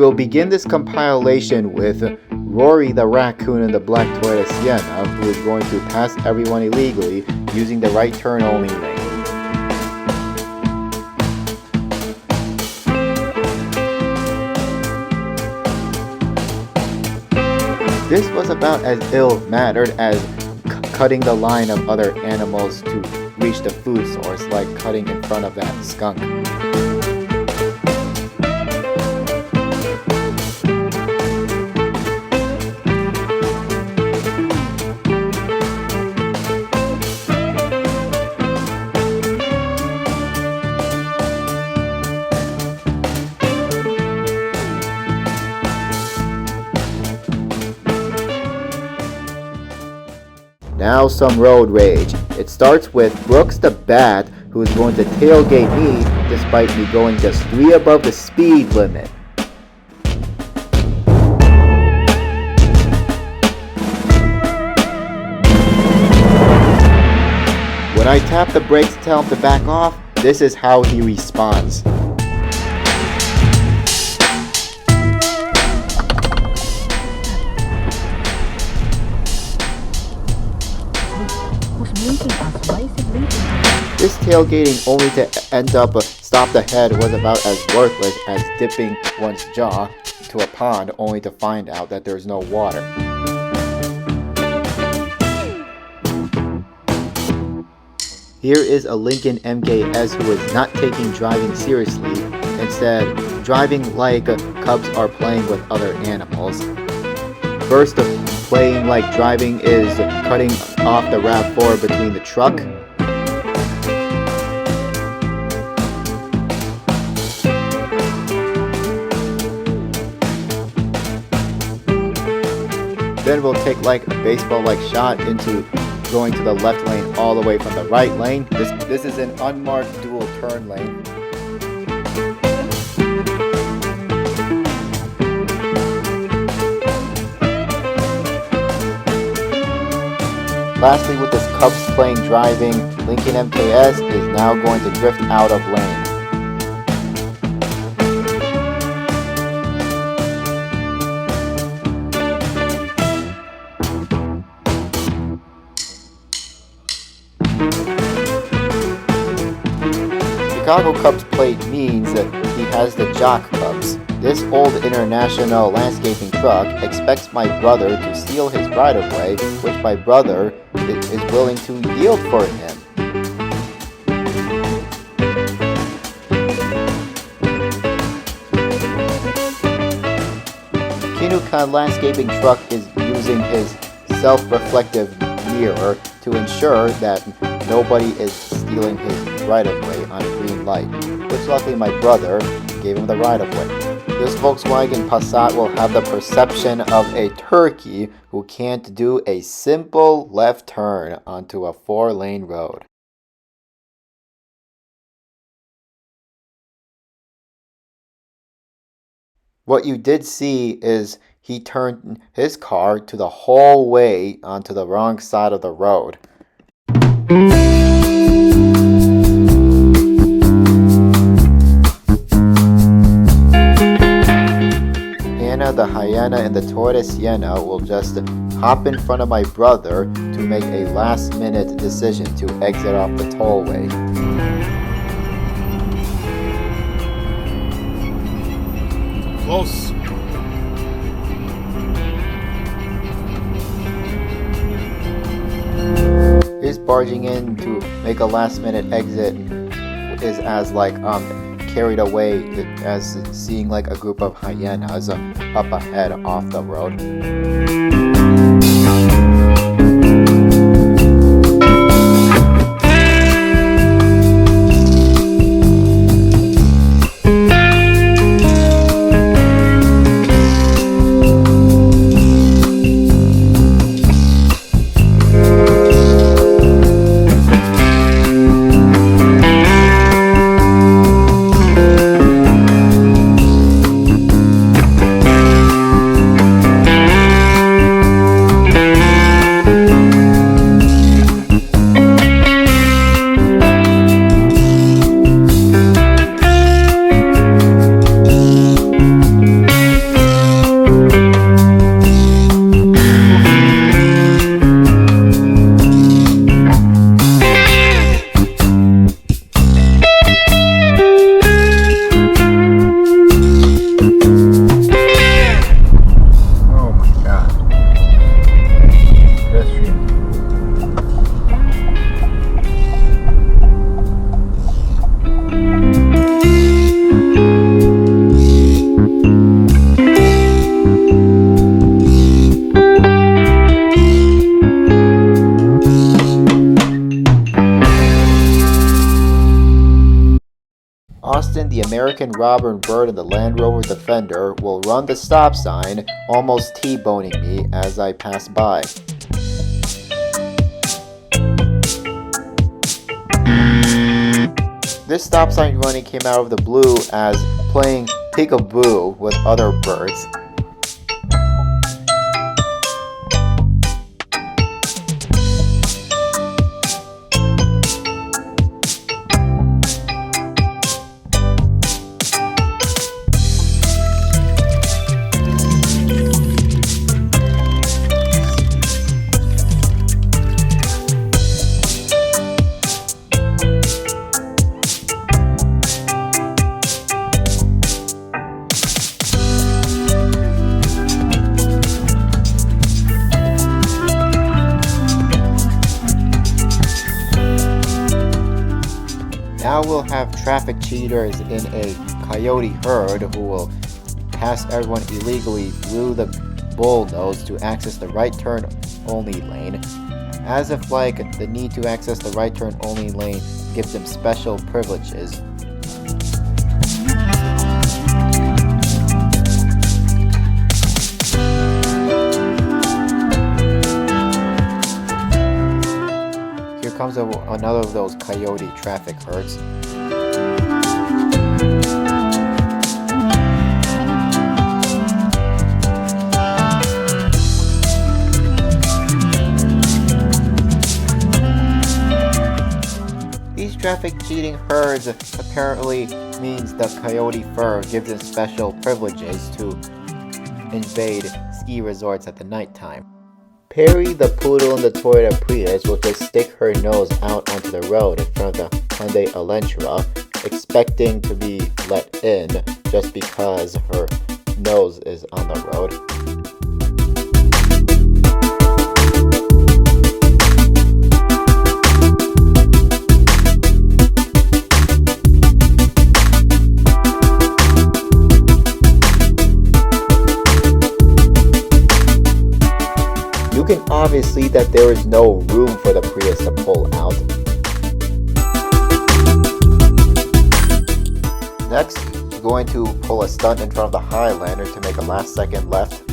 will begin this compilation with Rory the raccoon in the black Toyota Sienna, who is going to pass everyone illegally using the right turn only lane. This was about as ill-mannered as cutting the line of other animals to reach the food source, like cutting in front of that skunk. Now some road rage. It starts with Brooks the Bat, who is going to tailgate me despite me going just 3 above the speed limit. When I tap the brakes to tell him to back off, this is how he responds. This tailgating only to end up stop ahead was about as worthless as dipping one's jaw into a pond only to find out that there's no water. Here is a Lincoln MKS who is not taking driving seriously, instead driving like cubs are playing with other animals. First, playing like driving is cutting off the RAV4 between the truck. Then we'll take like a baseball-like shot into going to the left lane all the way from the right lane. This is an unmarked dual turn lane. Lastly, with this Cubs playing driving, Lincoln MKS is now going to drift out of lane. Chicago Cubs plate means that he has the Jock Cubs. This old international landscaping truck expects my brother to steal his right-of-way, which my brother is willing to yield for him. Kinukan landscaping truck is using his self-reflective mirror to ensure that nobody is stealing his right-of-way on a green light, which luckily my brother gave him the right-of-way. This Volkswagen Passat will have the perception of a turkey who can't do a simple left turn onto a 4-lane road. What you did see is he turned his car to the whole way onto the wrong side of the road. The hyena and the Toyota Sienna will just hop in front of my brother to make a last-minute decision to exit off the tollway. Close. His barging in to make a last-minute exit is as like carried away as seeing like a group of hyenas up ahead off the road. Austin, the American Robin Bird and the Land Rover Defender will run the stop sign, almost T-boning me as I pass by. This stop sign running came out of the blue as playing peekaboo with other birds. Now we'll have traffic cheaters in a coyote herd who will pass everyone illegally through the bullnose to access the right turn only lane, as if like the need to access the right turn only lane gives them special privileges. Here comes another of those coyote traffic herds. These traffic cheating herds apparently means the coyote fur gives them special privileges to invade ski resorts at the nighttime. Perry the poodle in the Toyota Prius will just stick her nose out onto the road in front of the Hyundai Elantra, expecting to be let in just because her nose is on the road. You can obviously see that there is no room for the Prius to pull out. Next, we're going to pull a stunt in front of the Highlander to make a last-second left.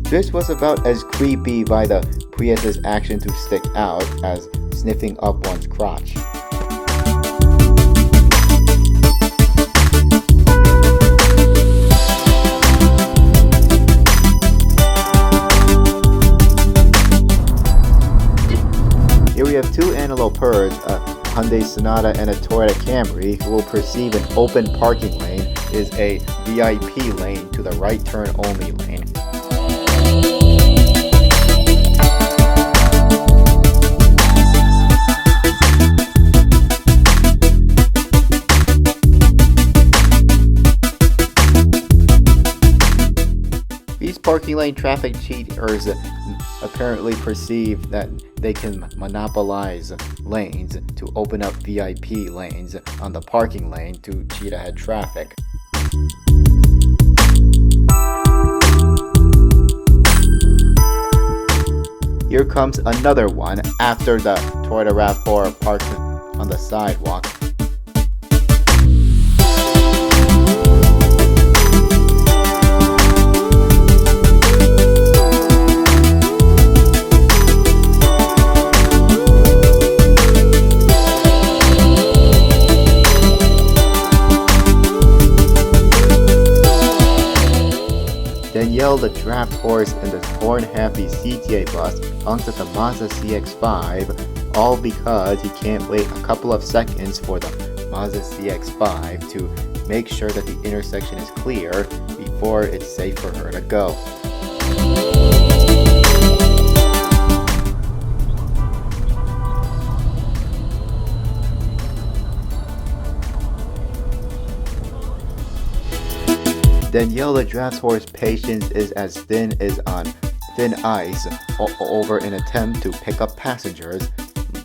This was about as creepy by the Prius's action to stick out as sniffing up one's crotch. Here we have two antelope herds, a Hyundai Sonata and a Toyota Camry, who will perceive an open parking lane is a VIP lane to the right turn only lane. These parking lane traffic cheaters apparently perceive that they can monopolize lanes to open up VIP lanes on the parking lane to cheat ahead traffic. Here comes another one after the Toyota RAV4 parks on the sidewalk. Danielle the draft horse and the horn-happy CTA bus honks at the Mazda CX-5, all because he can't wait a couple of seconds for the Mazda CX-5 to make sure that the intersection is clear before it's safe for her to go. Danielle the draft horse patience is as thin as on thin ice over an attempt to pick up passengers,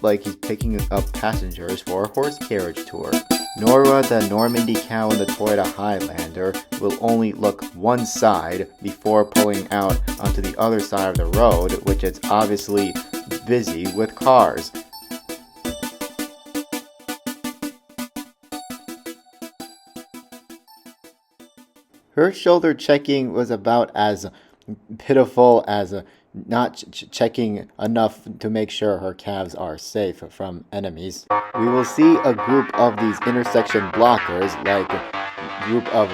like he's picking up passengers for a horse carriage tour. Nora the Normandy cow in the Toyota Highlander will only look one side before pulling out onto the other side of the road, which is obviously busy with cars. Her shoulder checking was about as pitiful as not checking enough to make sure her calves are safe from enemies. We will see a group of these intersection blockers, like a group of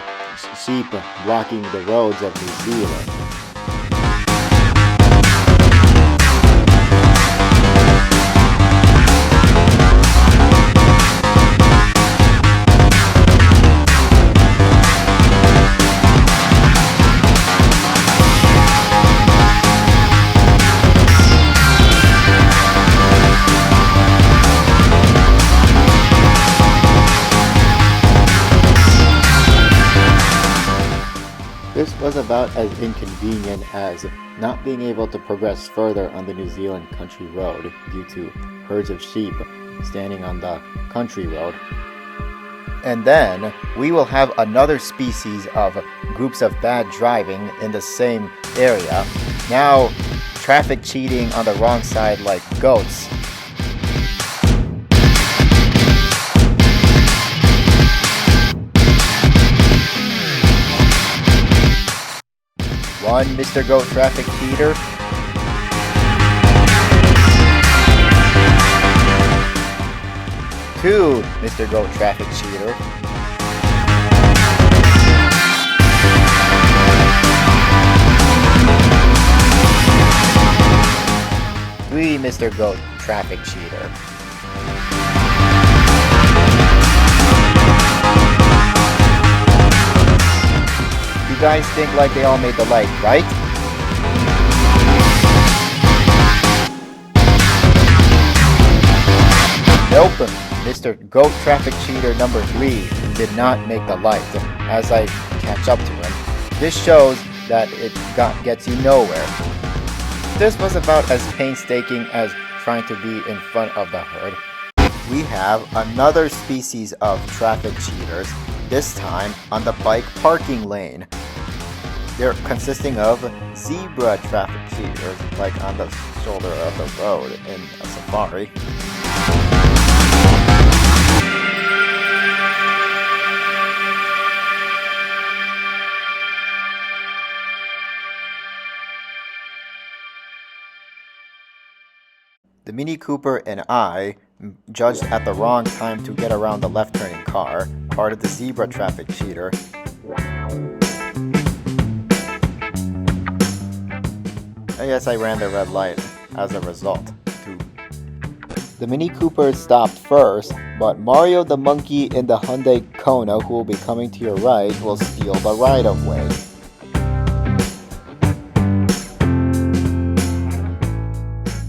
sheep blocking the roads of New Zealand. This was about as inconvenient as not being able to progress further on the New Zealand country road due to herds of sheep standing on the country road. And then we will have another species of groups of bad driving in the same area. Now traffic cheating on the wrong side like goats. One Mr. Goat traffic cheater. Two Mr. Goat traffic cheater. Three Mr. Goat traffic cheater. You guys think like they all made the light, right? Nope. Mr. Goat traffic cheater number 3 did not make the light as I catch up to him. This shows that it gets you nowhere. This was about as painstaking as trying to be in front of the herd. We have another species of traffic cheaters, this time on the bike parking lane. They're consisting of zebra traffic cheaters, like on the shoulder of the road in a safari. The Mini Cooper and I judged at the wrong time to get around the left-turning car, part of the zebra traffic cheater. I guess I ran the red light as a result, too. The Mini Cooper stopped first, but Mario the monkey in the Hyundai Kona, who will be coming to your right, will steal the right-of-way.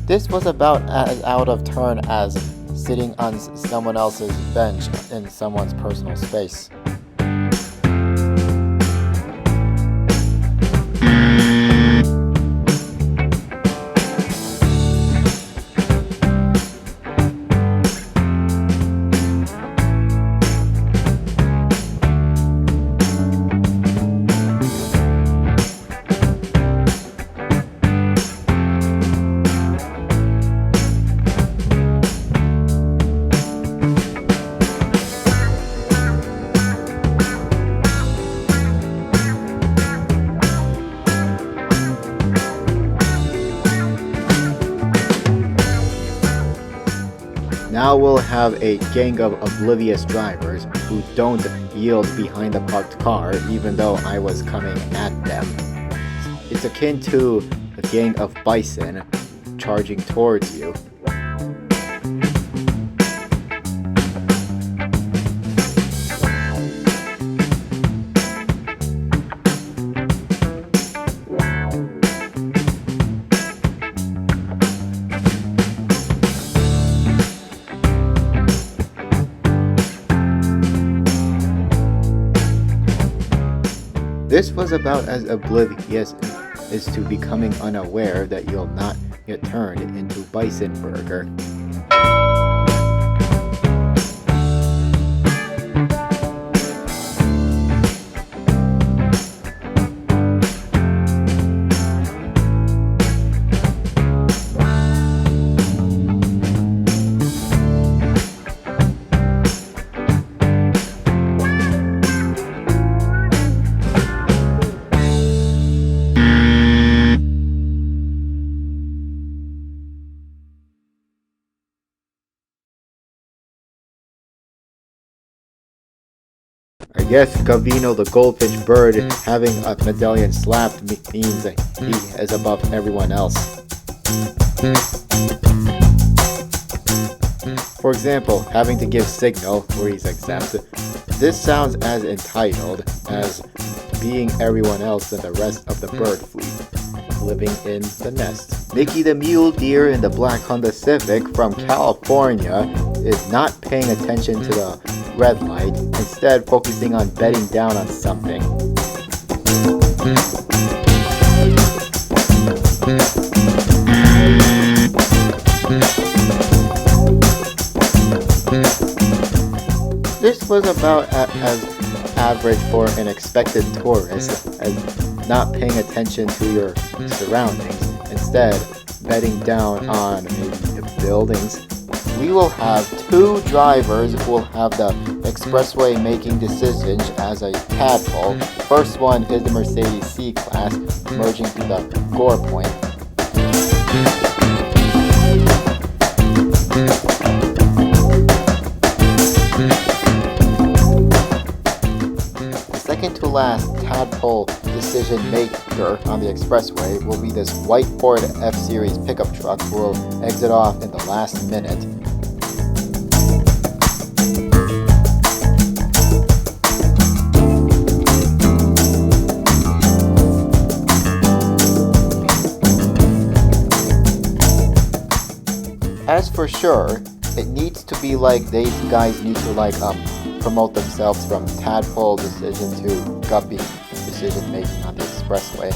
This was about as out of turn as sitting on someone else's bench in someone's personal space. Now we'll have a gang of oblivious drivers who don't yield behind the parked car even though I was coming at them. It's akin to a gang of bison charging towards you. This was about as oblivious as to becoming unaware that you'll not get turned into bison burger. I guess Gavino the goldfish bird having a medallion slapped means that he is above everyone else. For example, having to give signal where he's exempt. This sounds as entitled as being everyone else than the rest of the bird fleet, living in the nest. Mickey the mule deer in the black Honda Civic from California is not paying attention to the red light, instead focusing on bedding down on something. This was about as average for an expected tourist, as not paying attention to your surroundings, instead bedding down on maybe the buildings. We will have two drivers who will have the expressway making decisions as a tadpole. The first one is the Mercedes C-Class merging through the gore point. The second to last tadpole decision maker on the expressway will be this white Ford F-Series pickup truck who will exit off in the last minute. As for sure, it needs to be like these guys need to promote themselves from tadpole decision to guppy decision making on the expressway.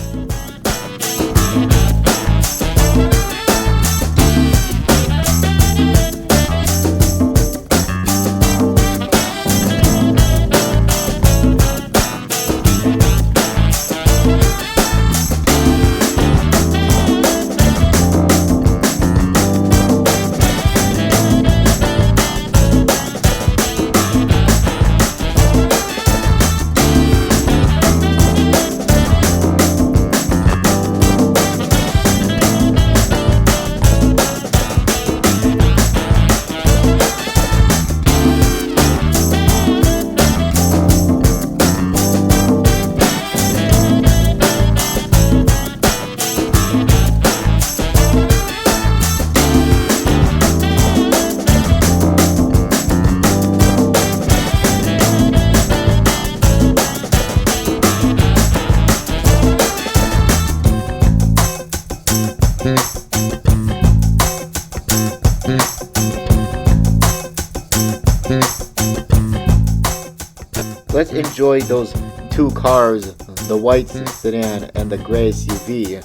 Let's enjoy those two cars, the white sedan and the gray SUV,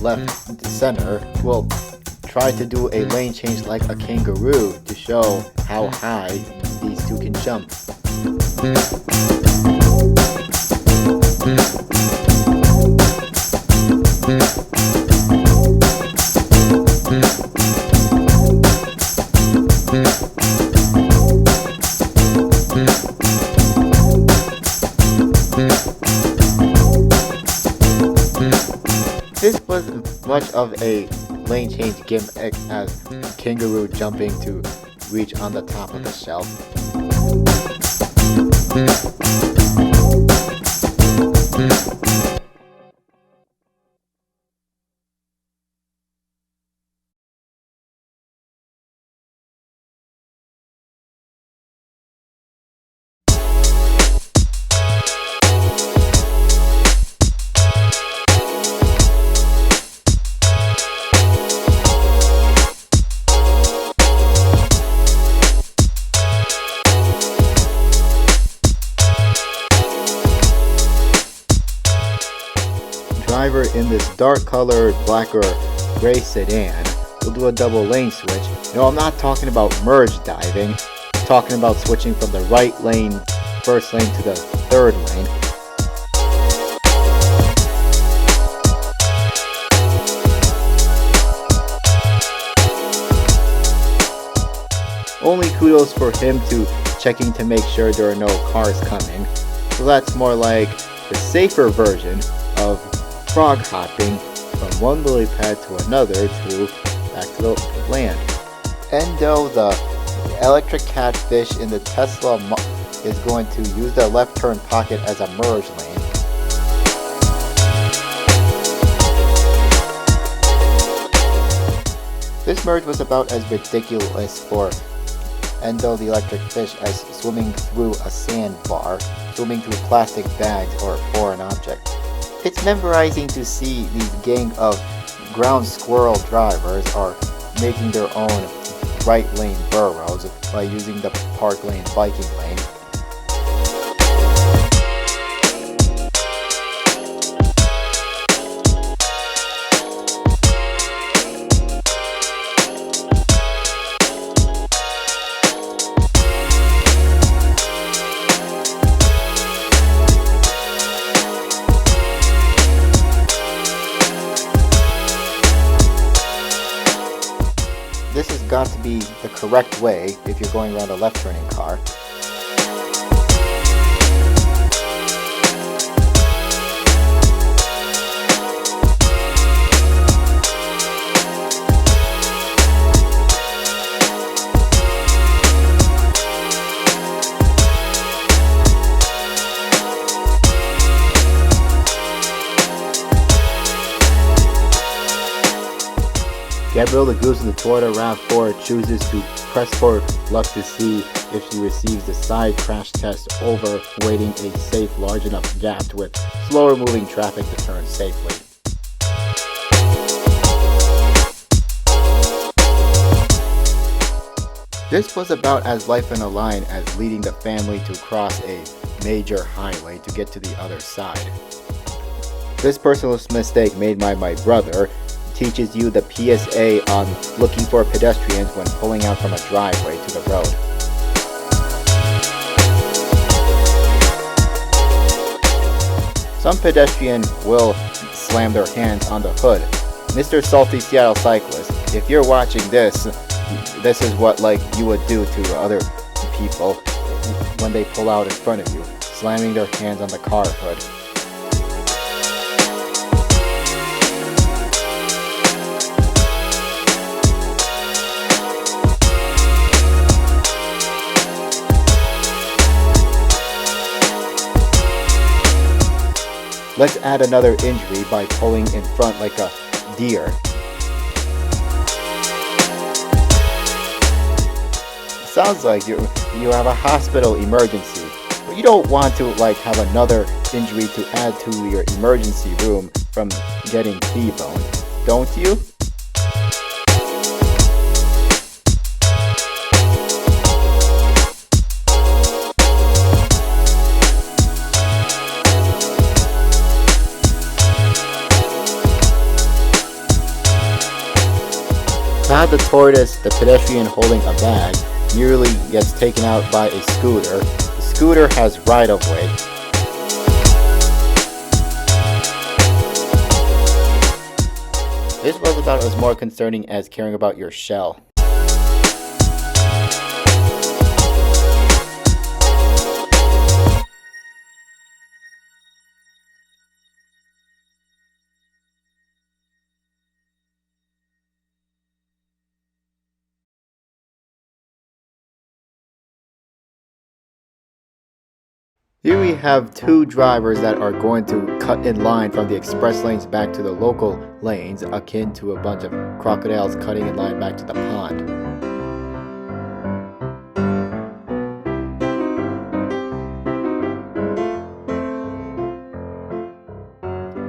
left center. We'll try to do a lane change like a kangaroo to show how high these two can jump. This was much of a lane change gimmick as kangaroo jumping to reach on the top of the shelf. Driver in this dark colored black or gray sedan will do a double lane switch. No, I'm not talking about merge diving. I'm talking about switching from the right lane, first lane to the third lane. Only kudos for him to checking to make sure there are no cars coming. So that's more like the safer version of frog hopping from one lily pad to another to back to the land. Endo, the electric catfish in the Tesla is going to use the left turn pocket as a merge lane. This merge was about as ridiculous for Endo the Electric Fish as swimming through a sandbar, swimming through plastic bags, or a foreign object. It's memorizing to see these gang of ground squirrel drivers are making their own right lane burrows by using the park lane biking lane. This has got to be the correct way if you're going around a left-turning car. Gabrielle, the goose in the Toyota RAV4, chooses to press for luck to see if she receives the side crash test over waiting a safe large enough gap with slower moving traffic to turn safely. This was about as life in a line as leading the family to cross a major highway to get to the other side. This personal mistake made by my brother teaches you the PSA on looking for pedestrians when pulling out from a driveway to the road. Some pedestrian will slam their hands on the hood. Mr. Salty Seattle Cyclist, if you're watching this, this is what you would do to other people when they pull out in front of you, slamming their hands on the car hood. Let's add another injury by pulling in front like a deer. Sounds like you have a hospital emergency, but you don't want to have another injury to add to your emergency room from getting T-boned, don't you? Todd the tortoise, the pedestrian holding a bag, nearly gets taken out by a scooter. The scooter has right-of-way. This was about as more concerning as caring about your shell. Here we have two drivers that are going to cut in line from the express lanes back to the local lanes, akin to a bunch of crocodiles cutting in line back to the pond.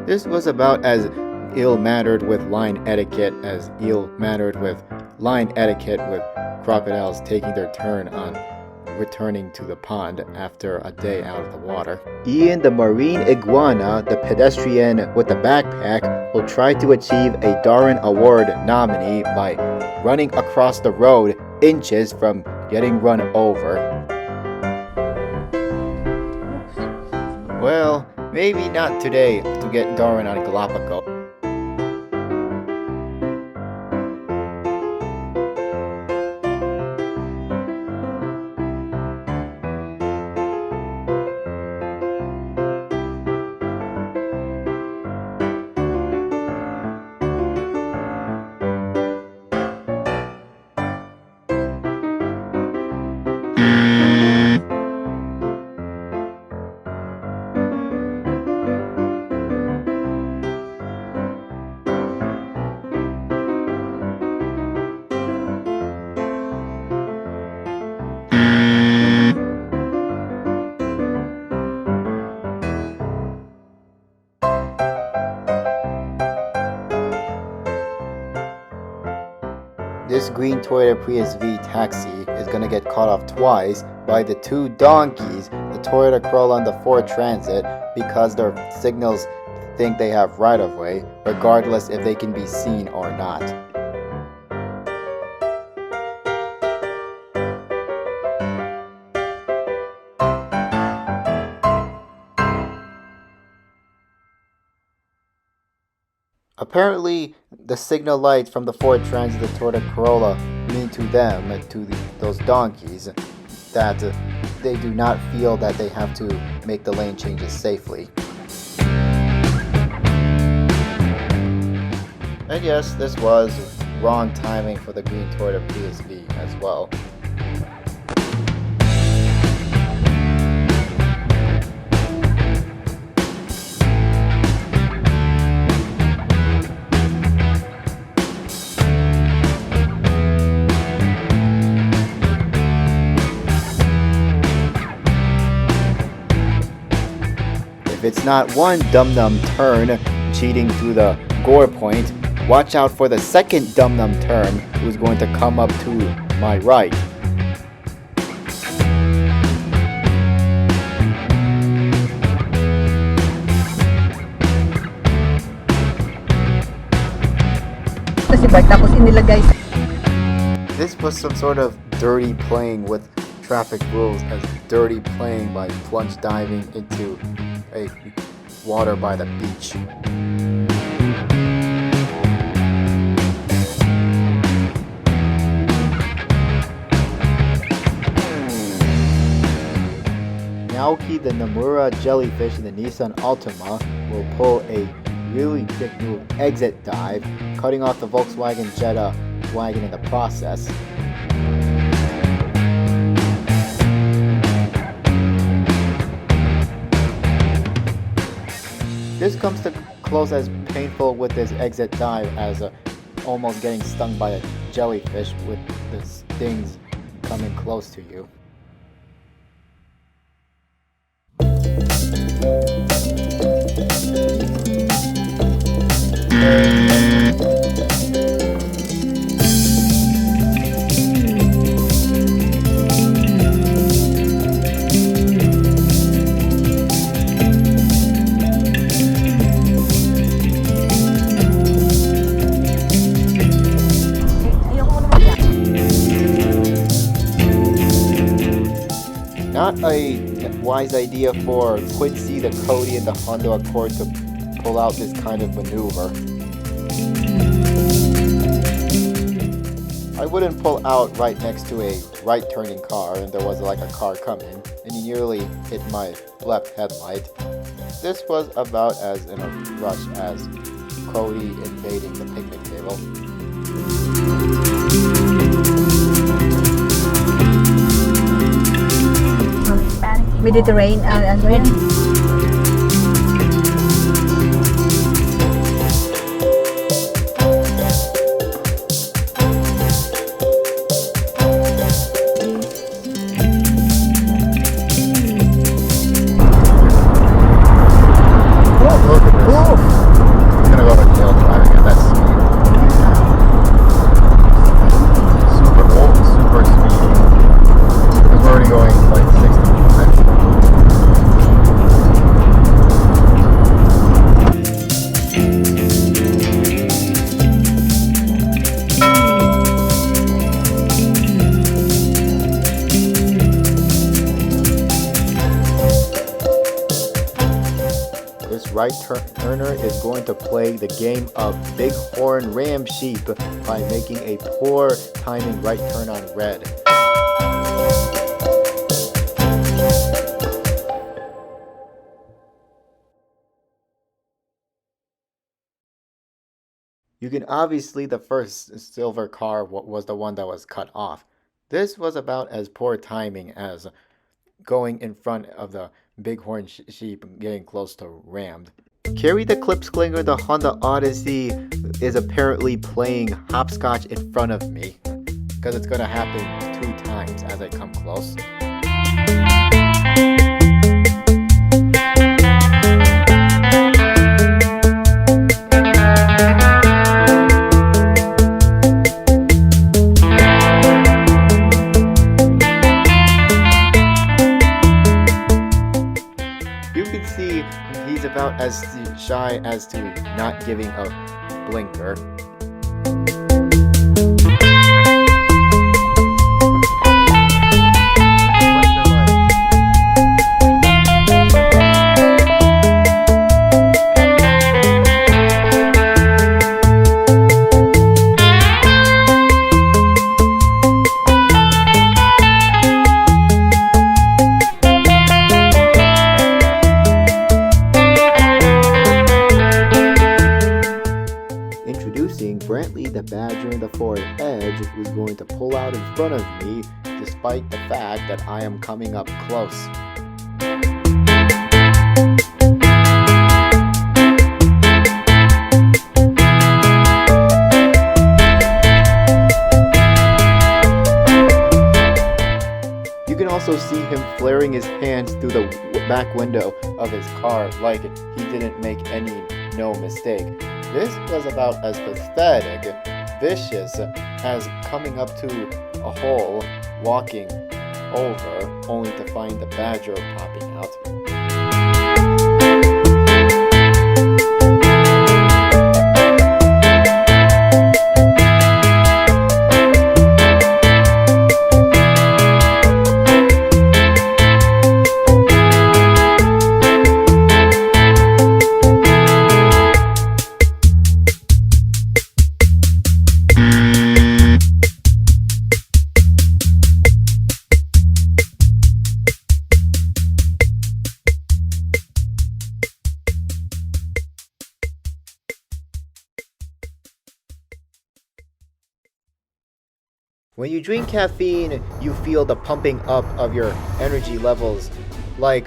This was about as ill-mannered with line etiquette as ill-mannered with line etiquette with crocodiles taking their turn on returning to the pond after a day out of the water. Ian the marine iguana, the pedestrian with the backpack, will try to achieve a Darwin Award nominee by running across the road inches from getting run over. Well, maybe not today to get Darwin on Galapagos. this green Toyota Prius V taxi is going to get cut off twice by the two donkeys, the Toyota Corolla and the Ford Transit, because their signals think they have right-of-way, regardless if they can be seen or not. Apparently, the signal lights from the Ford Transit and the Toyota Corolla mean to them, those donkeys, that they do not feel that they have to make the lane changes safely. And yes, this was wrong timing for the green Toyota Prius V as well. If it's not one dum-dum turn cheating through the gore point, watch out for the second dum-dum turn who's going to come up to my right. This was some sort of dirty playing with traffic rules, as dirty playing by plunge diving into a water by the beach. Naoki the Nomura jellyfish in the Nissan Altima will pull a really quick move exit dive, cutting off the Volkswagen Jetta wagon in the process. This comes to close as painful with this exit dive as almost getting stung by a jellyfish with the stings coming close to you. Not a wise idea for Quincy, the Cody, and the Honda Accord to pull out this kind of maneuver. I wouldn't pull out right next to a right turning car and there was like a car coming and you nearly hit my left headlight. This was about as in a rush as Cody invading the picnic table. Mediterranean and ready. Right turner is going to play the game of Bighorn Ram Sheep by making a poor timing right turn on red. You can obviously the first silver car was the one that was cut off. This was about as poor timing as going in front of the Bighorn sheep getting close to rammed. Carry the Clipsclinger, the Honda Odyssey, is apparently playing hopscotch in front of me, because it's going to happen 2 times as I come close. He's about as shy as to not giving a blinker. Introducing Brantley the Badger in the forward edge, who's going to pull out in front of me despite the fact that I am coming up close. You can also see him flaring his hands through the back window of his car like he didn't make no mistake. This was about as pathetic, vicious as coming up to a hole, walking over, only to find the badger popping out. When you drink caffeine, you feel the pumping up of your energy levels. Like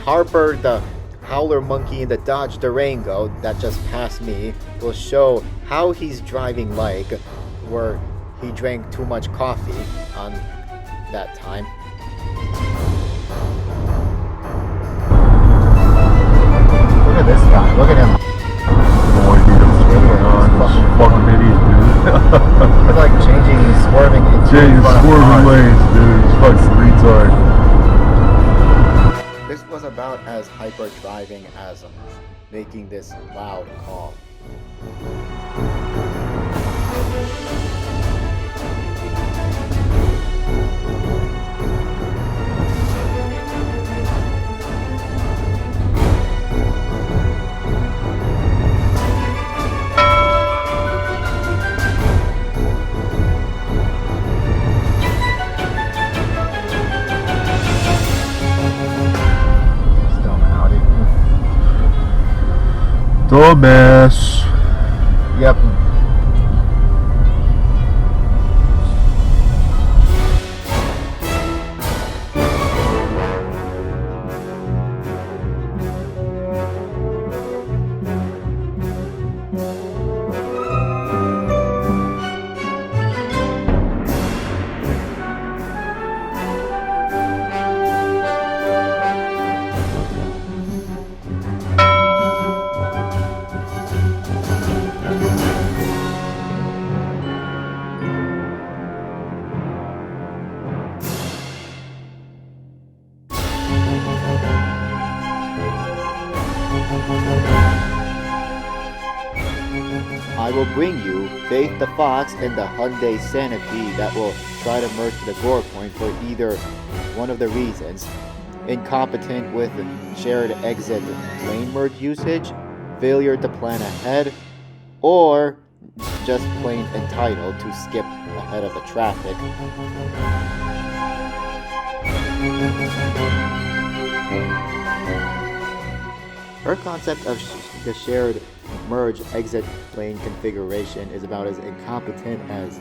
Harper, the howler monkey in the Dodge Durango that just passed me, will show how he's driving like where he drank too much coffee on that time. Look at this guy, look at him. Fucking idiot, dude. It's like changing, he's swerving into swerving lanes, dude. He's fucking retard. This was about as hyper driving as making this loud call. Dumbass. Yep. I will bring you Faith the Fox and the Hyundai Santa Fe that will try to merge the gore point for either one of the reasons: incompetent with shared exit lane merge usage, failure to plan ahead, or just plain entitled to skip ahead of the traffic. Her concept of the shared merge exit lane configuration is about as incompetent as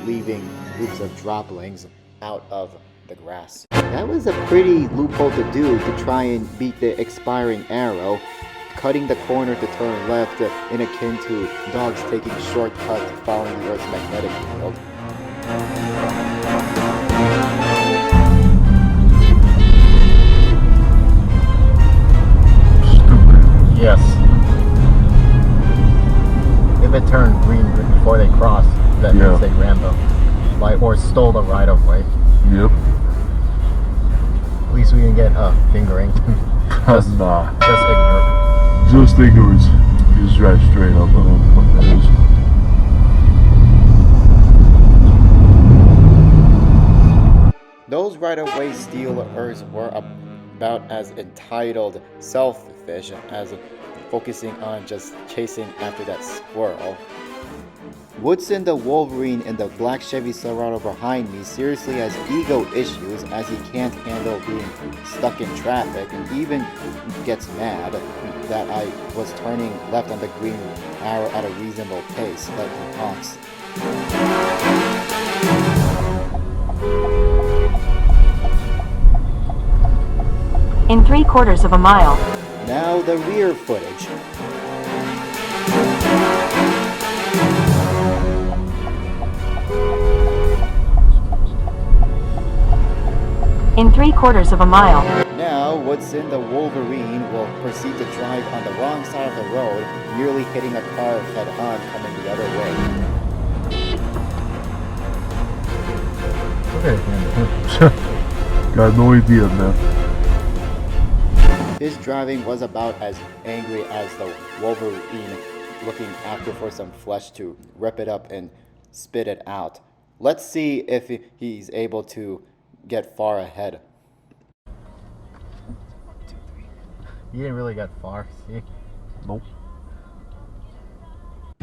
leaving groups of droplings out of the grass. That was a pretty loophole to do to try and beat the expiring arrow, cutting the corner to turn left in akin to dogs taking shortcuts following the Earth's magnetic field. Yes. If it turned green before they crossed, that means they ran the light or stole the right of way. Yep. At least we didn't get a fingering. Just ignorant. just ignorance. Just drive straight up. I don't know what the fuck that is. Those right-of-way stealers were about as entitled, selfish as focusing on just chasing after that squirrel. Woodson the Wolverine in the black Chevy Silverado behind me seriously has ego issues as he can't handle being stuck in traffic and even gets mad that I was turning left on the green arrow at a reasonable pace like he honks. In 3/4 of a mile. Now the rear footage. In 3/4 of a mile. Now Woodson the Wolverine will proceed to drive on the wrong side of the road, nearly hitting a car head-on coming the other way. Got no idea, man. His driving was about as angry as the Wolverine looking after for some flesh to rip it up and spit it out. Let's see if he's able to get far ahead. You didn't really get far, see? Nope.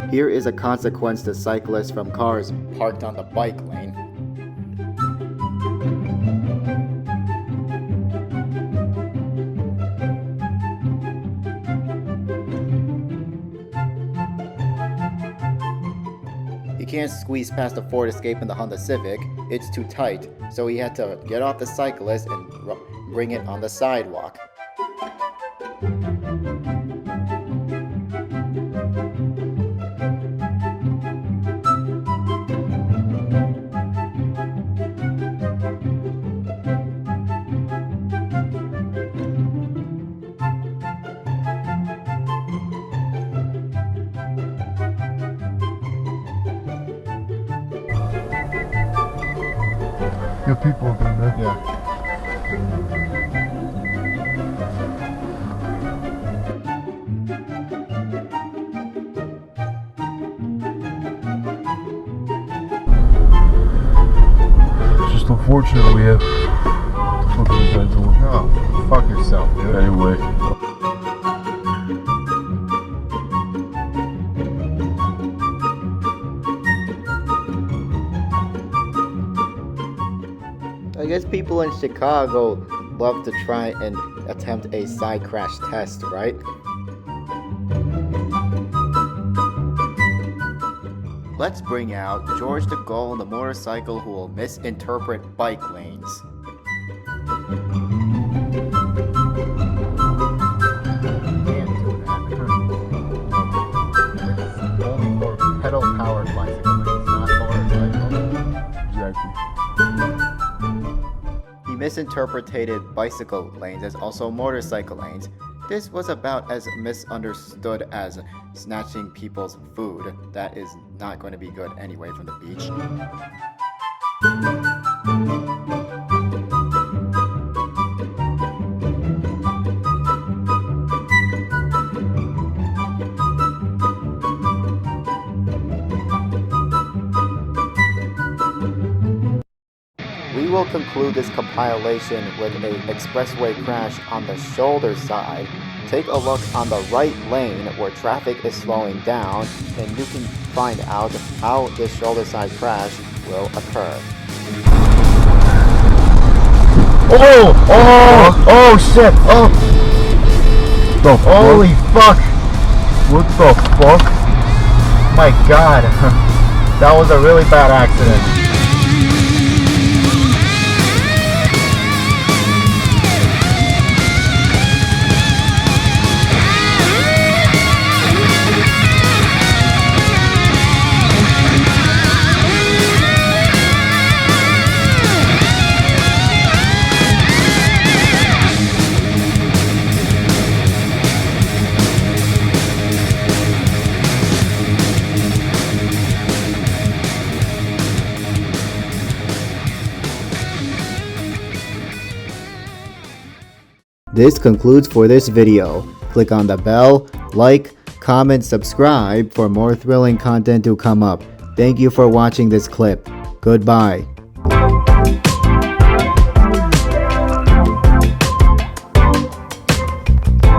Here is a consequence to cyclists from cars parked on the bike lane. He can't squeeze past the Ford Escape and the Honda Civic, it's too tight, so he had to get off the cyclist and bring it on the sidewalk. Your people doing that. Yeah. It's just unfortunate we have. What the fuck is this guy doing? Oh, fuck yourself, dude. Anyway. I guess people in Chicago love to try and attempt a side crash test, right? Let's bring out George the Gull on the motorcycle who will misinterpret bike lanes. It's only for pedal-powered bicycle lanes, not motorcycle. Exactly. He misinterpreted bicycle lanes as also motorcycle lanes. This was about as misunderstood as snatching people's food. That is not going to be good anyway from the beach. We will conclude this compilation with an expressway crash on the shoulder side. Take a look on the right lane where traffic is slowing down, and you can find out how this shoulder side crash will occur. Oh shit, oh, The fuck? holy fuck, What the fuck? my god, that was a really bad accident. This concludes for this video. Click on the bell, like, comment, subscribe for more thrilling content to come up. Thank you for watching this clip. Goodbye.